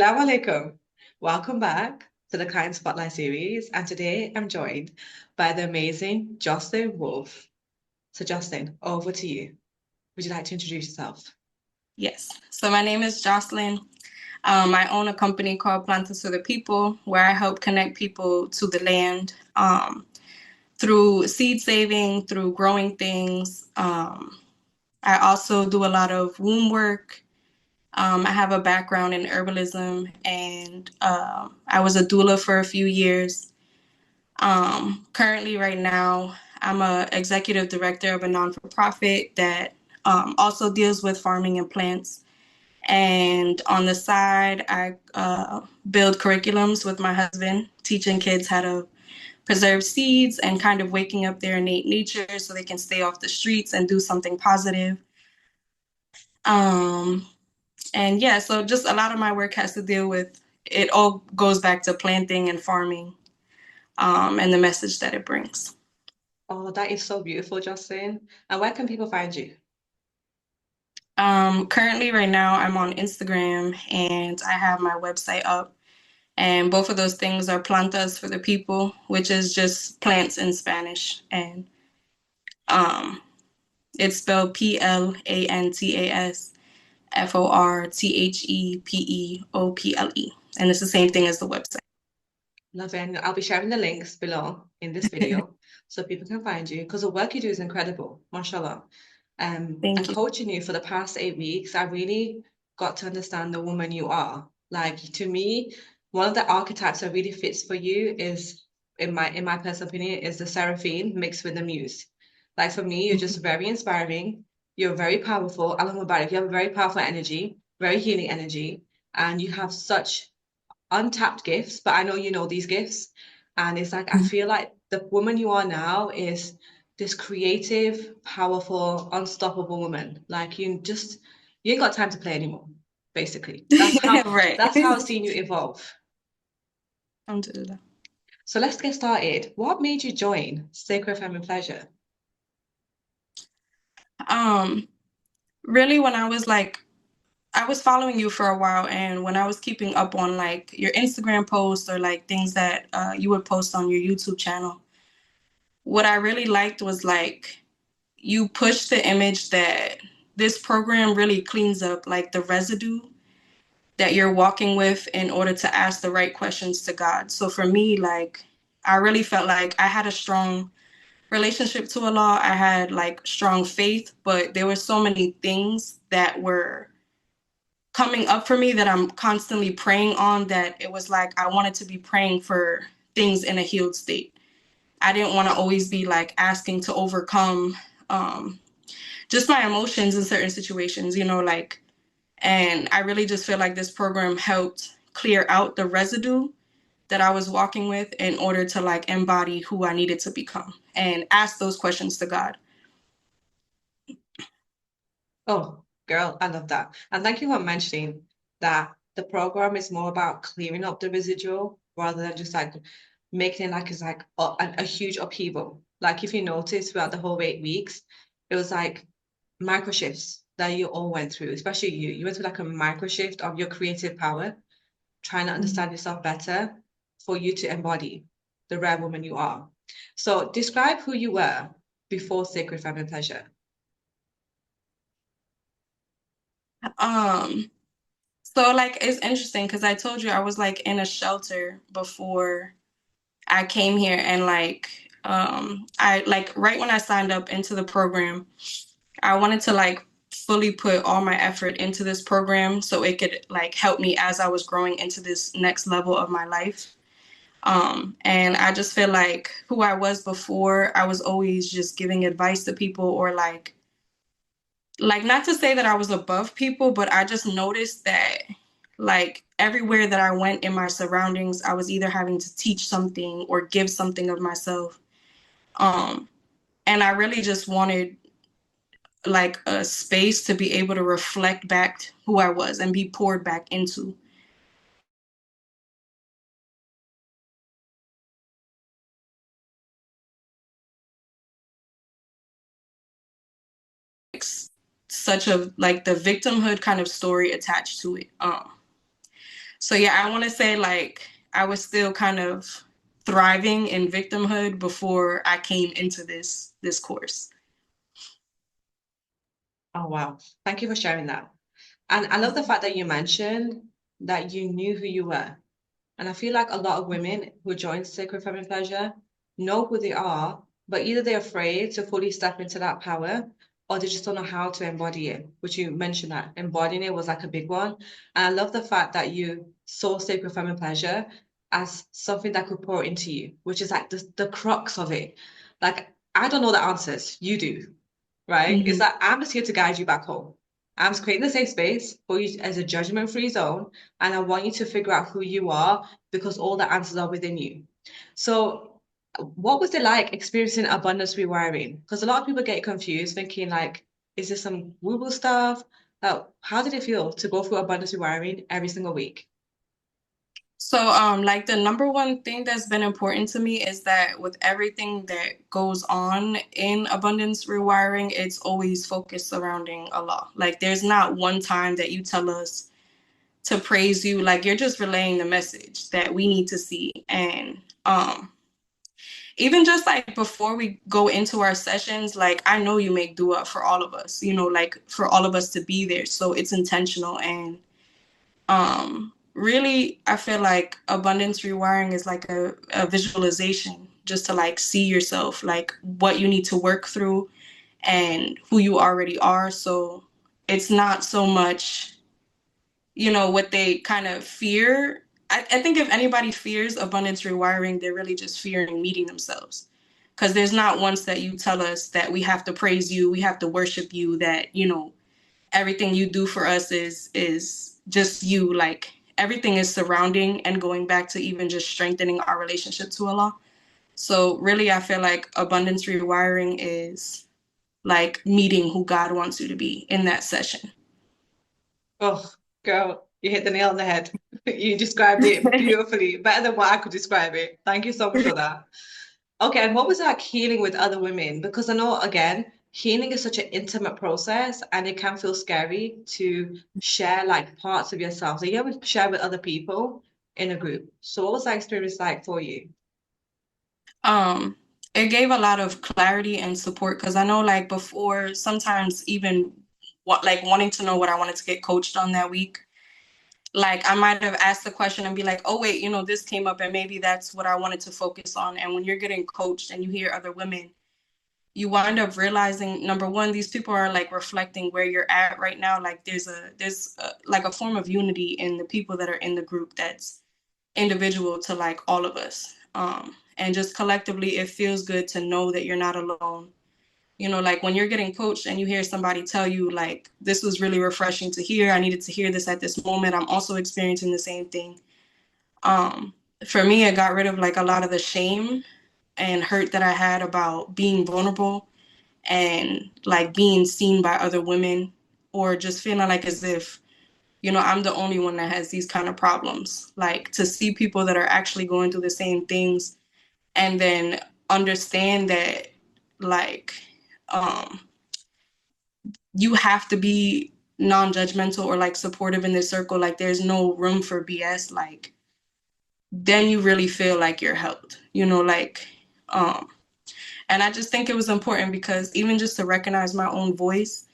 Assalamu alaikum. Welcome back to the Client Spotlight series, and today I'm joined by the amazing Jocelyn Wolf. So, Jocelyn, over to you. Would you like to introduce yourself? Yes. So my name is Jocelyn. I own a company called Plantas for the People, where I help connect people to the land through seed saving, through growing things. I also do a lot of womb work. I have a background in herbalism, and I was a doula for a few years. Currently, right now, I'm a executive director of a non-for-profit that also deals with farming and plants. And on the side, I build curriculums with my husband, teaching kids how to preserve seeds and kind of waking up their innate nature so they can stay off the streets and do something positive. Um, and yeah, so just a lot of my work has to deal with it, all goes back to planting and farming, and the message that it brings. Oh, that is so beautiful, Jocelyn. And where can people find you? Currently, right now, I'm on Instagram and I have my website up. And both of those things are plantas for the people, which is just plants in Spanish. And um, it's spelled PLANTASFORTHEPEOPLE. And it's the same thing as the website. Love it. And I'll be sharing the links below in this video so people can find you because the work you do is incredible, mashallah. And Thank you. coaching you for the past 8 weeks, I really got to understand the woman you are. Like to me, one of the archetypes that really fits for you is, in my personal opinion, is the seraphim mixed with the muse. Like for me, you're just very inspiring. You're very powerful. Alhamdulillah, Mubarak. You have a very powerful energy, very healing energy, and you have such untapped gifts, but I know you know these gifts. And it's like, I feel like the woman you are now is this creative, powerful, unstoppable woman. Like you ain't got time to play anymore, basically. Right. That's how I've seen you evolve. Alhamdulillah. So let's get started. What made you join Sacred Feminine Pleasure? Um, Really, when I was following you for a while, and when I was keeping up on like your Instagram posts or like things that you would post on your YouTube channel, what I really liked was like you push the image that this program really cleans up like the residue that you're walking with in order to ask the right questions to God. So for me, like I really felt like I had a strong relationship to Allah. I had like strong faith, but there were so many things that were coming up for me that I'm constantly praying on that it was like I wanted to be praying for things in a healed state. I didn't want to always be like asking to overcome um, just my emotions in certain situations, like, and I really just feel like this program helped clear out the residue that I was walking with in order to like embody who I needed to become and ask those questions to God. Oh, girl, I love that. And thank you for mentioning that the program is more about clearing up the residual rather than just like making it like it's like a huge upheaval. Like if you notice throughout the whole 8 weeks, it was like micro shifts that you all went through, especially you. You went through like a micro shift of your creative power, trying to understand yourself better for you to embody the rare woman you are. So describe who you were before Sacred Feminine Pleasure. Um, so like it's interesting because I told you I was like in a shelter before I came here, and like I like right when I signed up into the program, I wanted to like fully put all my effort into this program so it could like help me as I was growing into this next level of my life. And I just feel like who I was before, I was always just giving advice to people or like not to say that I was above people, but I just noticed that like everywhere that I went in my surroundings, I was either having to teach something or give something of myself. Um, and I really just wanted like a space to be able to reflect back who I was and be poured back into. Such a like the victimhood kind of story attached to it. So yeah, I want to say like I was still kind of thriving in victimhood before I came into this course. Oh, wow. Thank you for sharing that. And I love the fact that you mentioned that you knew who you were. And I feel like a lot of women who join Sacred Feminine Pleasure know who they are, but either they're afraid to fully step into that power or they just don't know how to embody it, which you mentioned that embodying it was like a big one. And I love the fact that you saw Sacred Feminine Pleasure as something that could pour into you, which is like the crux of it. Like, I don't know the answers, you do, right? It's Mm-hmm. that I'm just here to guide you back home. I'm just creating a safe space for you as a judgment-free zone, and I want you to figure out who you are because all the answers are within you. So, what was it like experiencing abundance rewiring? Because a lot of people get confused, thinking like, is this some woo-woo stuff? How did it feel to go through abundance rewiring every single week? So, like the number one thing that's been important to me is that with everything that goes on in abundance rewiring, it's always focused surrounding Allah. Like, there's not one time that you tell us to praise you. Like, you're just relaying the message that we need to see. And even just like before we go into our sessions, like I know you make dua for all of us, you know, like for all of us to be there. So it's intentional and really I feel like abundance rewiring is like a visualization just to like see yourself like what you need to work through and who you already are. So it's not so much, you know, what they kind of fear. I think if anybody fears abundance rewiring, they're really just fearing meeting themselves, because there's not once that you tell us that we have to praise you, we have to worship you, that, you know, everything you do for us is just you. Like everything is surrounding and going back to even just strengthening our relationship to Allah. So really I feel like abundance rewiring is like meeting who God wants you to be in that session. Oh, girl, you hit the nail on the head. You described it beautifully, better than what I could describe it. Thank you so much for that. Okay, and what was like healing with other women? Because I know, again, healing is such an intimate process and it can feel scary to share like parts of yourself that you haven't shared with other people in a group. So, what was that experience like for you? um it gave a lot of clarity and support, because I know like before sometimes even what like wanting to know what I wanted to get coached on that week, like I might have asked the question and be like, oh wait, you know, this came up and maybe that's what I wanted to focus on. And when you're getting coached and you hear other women, you wind up realizing, number one, these people are like reflecting where you're at right now. Like there's like a form of unity in the people that are in the group that's individual to like all of us. And just collectively, it feels good to know that you're not alone. You know, like when you're getting coached and you hear somebody tell you, like, this was really refreshing to hear. I needed to hear this at this moment. I'm also experiencing the same thing. Um, for me, it got rid of like a lot of the shame and hurt that I had about being vulnerable and like being seen by other women, or just feeling like as if, you know, I'm the only one that has these kind of problems. Like to see people that are actually going through the same things and then understand that like um you have to be non-judgmental or like supportive in this circle, like there's no room for BS, like then you really feel like you're helped, you know, like um and I just think it was important because even just to recognize my own voice,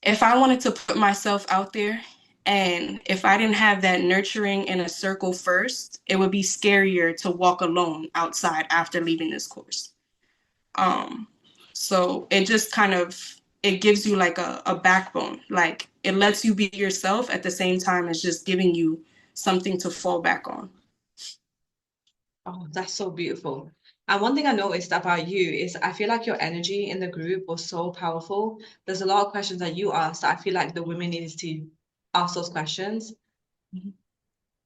if I wanted to put myself out there and if I didn't have that nurturing in a circle first, it would be scarier to walk alone outside after leaving this course. Um, so it just kind of, it gives you like a backbone. Like it lets you be yourself at the same time as just giving you something to fall back on. Oh, that's so beautiful. And one thing I noticed about you is I feel like your energy in the group was so powerful. There's a lot of questions that you asked that I feel like the women needed to ask those questions,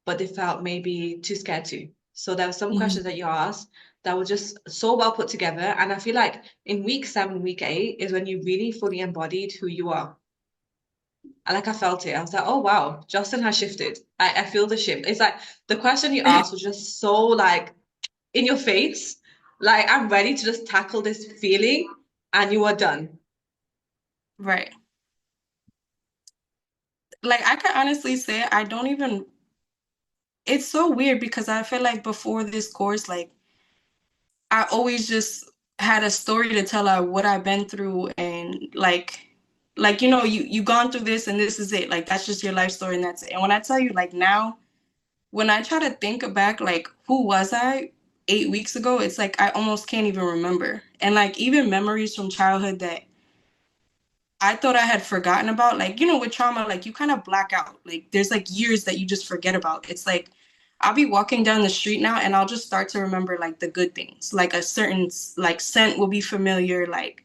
but they felt maybe too scared to. So there were some Mhm. questions that you asked that were just so well put together. And I feel like in week 7, week 8 is when you really fully embodied who you are. And like I felt it. I was like, oh wow, Jocelyn has shifted. I feel the shift. It's like the question you asked was just so like in your face. Like I'm ready to just tackle this feeling and you are done. Right. Like I can honestly say I don't even it's so weird because I feel like before this course, like I always just had a story to tell her what I've been through and like you know you gone through this and this is it, like that's just your life story and that's it. And when I tell you like now when I try to think back like who was I 8 weeks ago, it's like I almost can't even remember. And like even memories from childhood that I thought I had forgotten about, like, you know, with trauma, like you kind of black out. Like there's like years that you just forget about. It's like I'll be walking down the street now and I'll just start to remember like the good things. Like a certain like scent will be familiar. Like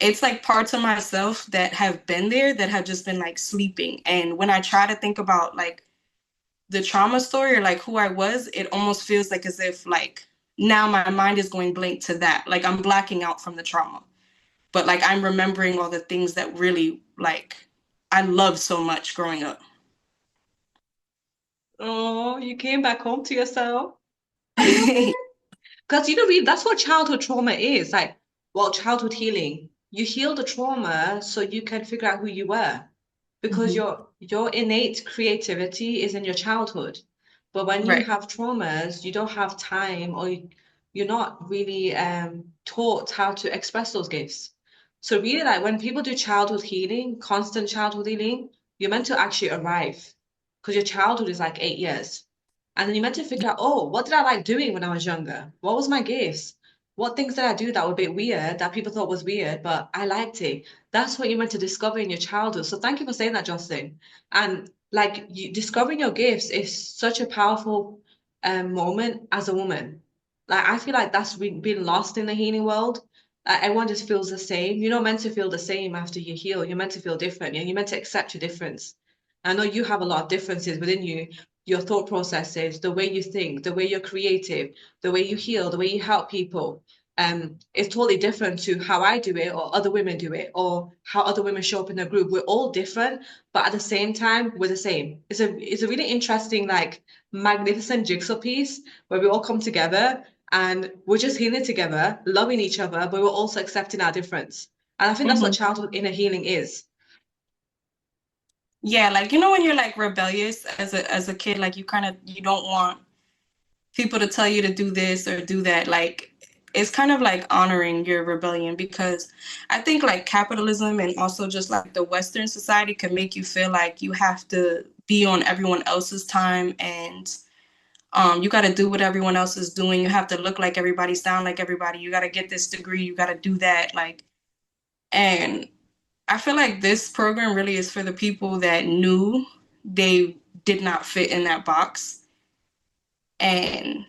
it's like parts of myself that have been there that have just been like sleeping. And when I try to think about like the trauma story or like who I was, it almost feels like as if like now my mind is going blank to that. Like I'm blacking out from the trauma, but like I'm remembering all the things that really like I loved so much growing up. Oh, you came back home to yourself. I love it. Because you know, really, that's what childhood trauma is. Like, well, childhood healing. You heal the trauma so you can figure out who you were. Because Mhm. your innate creativity is in your childhood. But when you Right. have traumas, you don't have time or you're not really taught how to express those gifts. So really like when people do childhood healing, constant childhood healing, you're meant to actually arrive because your childhood is like 8 years. And then you're meant to figure out, oh, what did I like doing when I was younger? What was my gifts? What things did I do that were a bit weird that people thought was weird, but I liked it? That's what you're meant to discover in your childhood. So thank you for saying that, Jocelyn. And like you, discovering your gifts is such a powerful moment as a woman. Like I feel like that's been lost in the healing world. Everyone just feels the same. You're not meant to feel the same after you heal. You're meant to feel different. And you're meant to accept your difference. I know you have a lot of differences within you, your thought processes, the way you think, the way you're creative, the way you heal, the way you help people. It's totally different to how I do it or other women do it or how other women show up in a group. We're all different, but at the same time, we're the same. It's a really interesting, like magnificent jigsaw piece where we all come together and we're just healing together, loving each other, but we're also accepting our difference. And I think that's what Hmm. childhood inner healing is. Yeah, like you know when you're like rebellious as a kid, like you kind of you don't want people to tell you to do this or do that. Like it's kind of like honoring your rebellion because I think like capitalism and also just like the Western society can make you feel like you have to be on everyone else's time and you got to do what everyone else is doing. You have to look like everybody, sound like everybody. You got to get this degree. You got to do that. Like, and I feel like this program really is for the people that knew they did not fit in that box and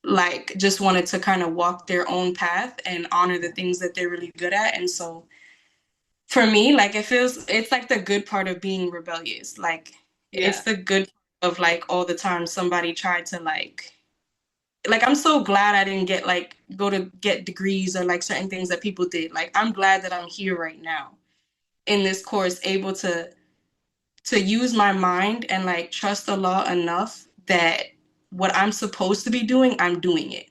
like just wanted to kind of walk their own path and honor the things that they're really good at. And so for me, like it feels it's like the good part of being rebellious. Like it's Yeah. the good of like all the time somebody tried to like I'm so glad I didn't get like go to get degrees or like certain things that people did. Like I'm glad that I'm here right now in this course able to use my mind and like trust the law enough that what I'm supposed to be doing, I'm doing it.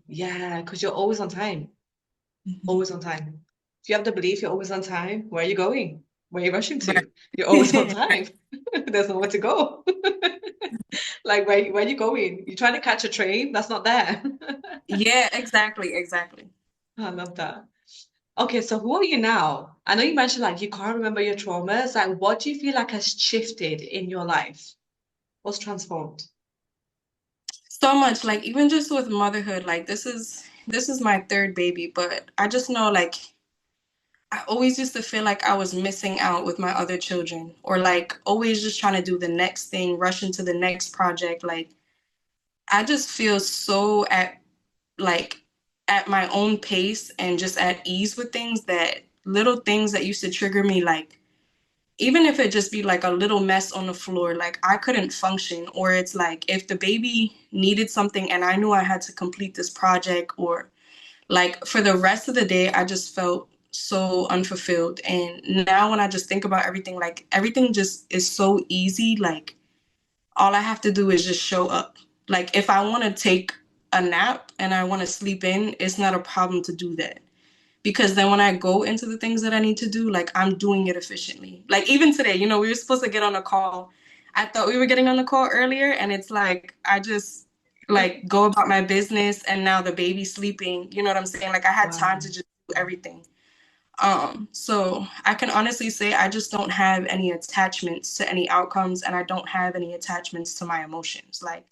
Yeah, because you're always on time. Mhm. Always on time. If you have the belief you're always on time, where are you going? Where are you rushing to? You're always on Right. time. There's nowhere to go. Like where are you going? You're trying to catch a train that's not there. Yeah, exactly, exactly. I love that. Okay, so who are you now? I know you mentioned like you can't remember your traumas. Like, what do you feel like has shifted in your life? What's transformed? So much, like even just with motherhood, like this is my third baby, but I just know like I always used to feel like I was missing out with my other children, or like always just trying to do the next thing, rush into the next project. Like I just feel so like at my own pace and just at ease with things that little things that used to trigger me, like even if it just be like a little mess on the floor, like I couldn't function. Or it's like if the baby needed something and I knew I had to complete this project, or like for the rest of the day, I just felt so unfulfilled. And now when I just think about everything, like everything just is so easy. Like all I have to do is just show up. Like if I want to take a nap and I want to sleep in, it's not a problem to do that. Because then when I go into the things that I need to do, like I'm doing it efficiently. Like even today, you know, we were supposed to get on a call. I thought we were getting on the call earlier, and it's like I just like go about my business, and now the baby's sleeping. You know what I'm saying? Like I had time Wow. to just do everything. So I can honestly say I just don't have any attachments to any outcomes, and I don't have any attachments to my emotions. Like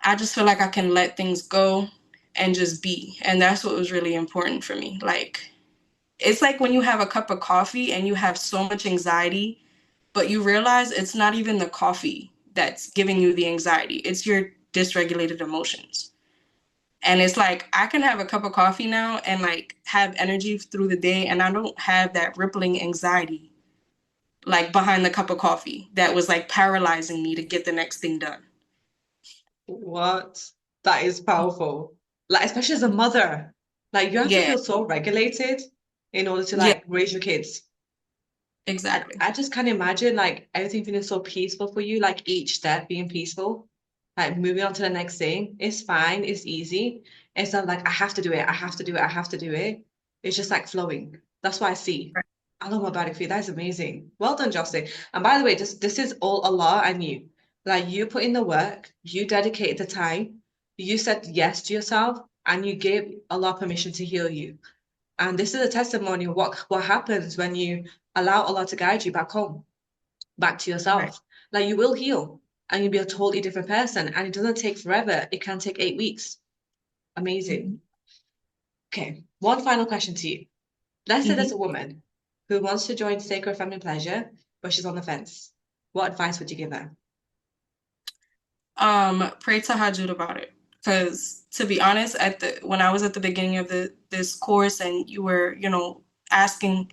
I just feel like I can let things go and just be. And that's what was really important for me. Like it's like when you have a cup of coffee and you have so much anxiety, but you realize it's not even the coffee that's giving you the anxiety. It's your dysregulated emotions. And it's like I can have a cup of coffee now and like have energy through the day, and I don't have that rippling anxiety like behind the cup of coffee that was like paralyzing me to get the next thing done. What? That is powerful. Like, especially as a mother, like you have to Yeah, feel so regulated in order to yeah, like raise your kids. I, exactly. I just can't imagine like everything feeling so peaceful for you, like each step being peaceful, like moving on to the next thing. It's fine, it's easy. It's not like I have to do it, I have to do it, I have to do it. It's just like flowing. That's what I see. Right. I love my body for you. That is amazing. Well done, Jocelyn. And by the way, this is all Allah and you. Like you put in the work, you dedicated the time, you said yes to yourself, and you gave Allah permission to heal you. And this is a testimony of what happens when you allow Allah to guide you back home, back to Right. yourself. Like you will heal and you'll be a totally different person. And it doesn't take forever. It can take 8 weeks. Amazing. Mm-hmm. Okay. One final question to you. Let's say there's Mm-hmm. a woman who wants to join sacred family pleasure, but she's on the fence. What advice would you give her? Pray to Hajud about it. Because to be honest, at the when I was at the beginning of this course and you were, asking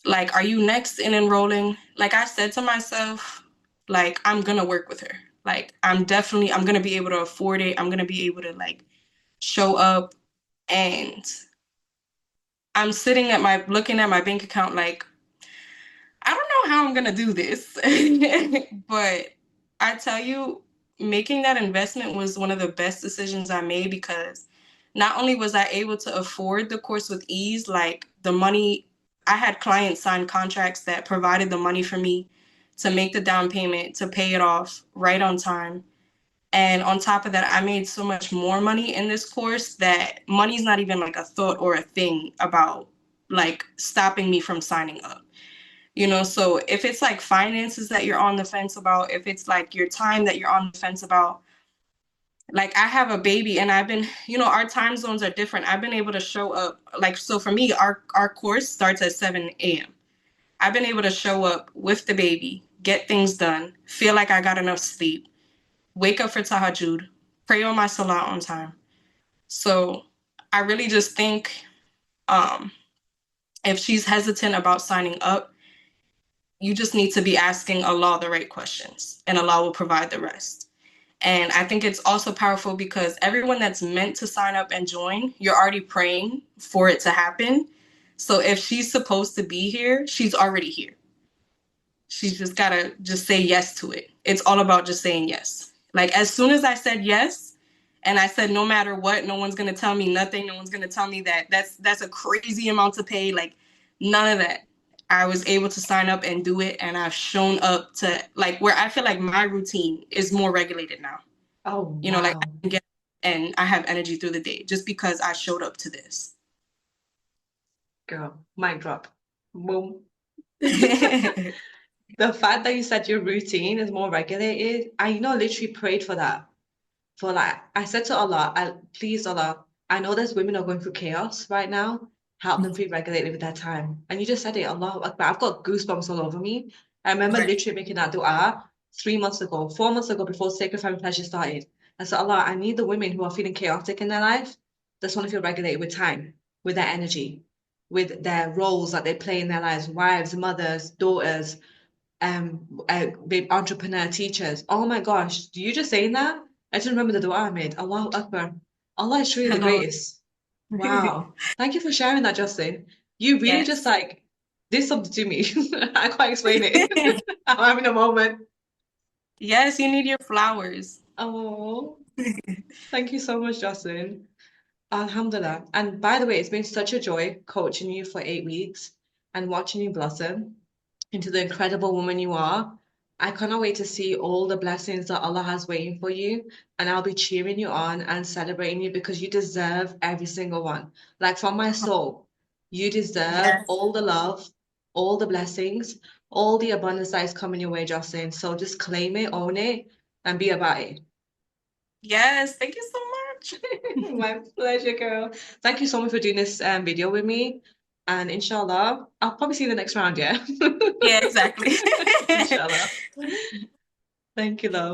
like, are you next in enrolling? Like I said to myself, like I'm gonna work with her. Like I'm gonna be able to afford it. I'm gonna be able to like show up, and I'm sitting at my looking at my bank account like I don't know how I'm gonna do this. But I tell you, making that investment was one of the best decisions I made because not only was I able to afford the course with ease, like the money, I had clients sign contracts that provided the money for me to make the down payment, to pay it off right on time. And on top of that, I made so much more money in this course that money's not even like a thought or a thing about like stopping me from signing up. So if it's like finances that you're on the fence about, if it's like your time that you're on the fence about, like I have a baby and I've been, our time zones are different. I've been able to show up like so for me, our course starts at 7 a.m. I've been able to show up with the baby, get things done, feel like I got enough sleep, wake up for tahajjud, pray on my salah on time. So I really just think um if she's hesitant about signing up, you just need to be asking Allah the right questions, and Allah will provide the rest. And I think it's also powerful because everyone that's meant to sign up and join, you're already praying for it to happen. So if she's supposed to be here, she's already here. She's just got to just say yes to it. It's all about just saying yes. Like as soon as I said yes, and I said no matter what, no one's going to tell me nothing. No one's going to tell me that that's a crazy amount to pay. Like none of that. I was able to sign up and do it, and I've shown up to like where I feel like my routine is more regulated now. Oh, Like I wow. can get and I have energy through the day just because I showed up to this. Girl, mic drop. Boom. The fact that you said your routine is more regulated, I literally prayed for that. For like, I said to Allah, please, Allah, I know there's women who are going through chaos right now. Help them feel regulated with their time. And you just said it, Allah Akbar. I've got goosebumps all over me. I remember Right. literally making that dua 3 months ago, 4 months ago, before Sacred Family Pleasure started. I said, Allah, I need the women who are feeling chaotic in their life, just want to feel regulated with time, with their energy, with their roles that they play in their lives, wives, mothers, daughters, entrepreneur teachers. Oh my gosh, do you just saying that? I just remember the dua I made. Allahu Akbar. Allah is truly the Hello. greatest. Wow. Thank you for sharing that, Justin. You really just Yes. like did something to me. I can't explain it. I'm having a moment. Yes, you need your flowers. Oh, thank you so much, Justin. Alhamdulillah. And by the way, it's been such a joy coaching you for 8 weeks and watching you blossom into the incredible woman you are. I cannot wait to see all the blessings that Allah has waiting for you. And I'll be cheering you on and celebrating you because you deserve every single one. Like from my soul, you deserve Yes. all the love, all the blessings, all the abundance that is coming your way, Jocelyn. So just claim it, own it, and be about it. Yes. Thank you so much. My pleasure, girl. Thank you so much for doing this video with me. And inshallah, I'll probably see you in the next round, yeah? Yeah, exactly. Inshallah. Thank you, love.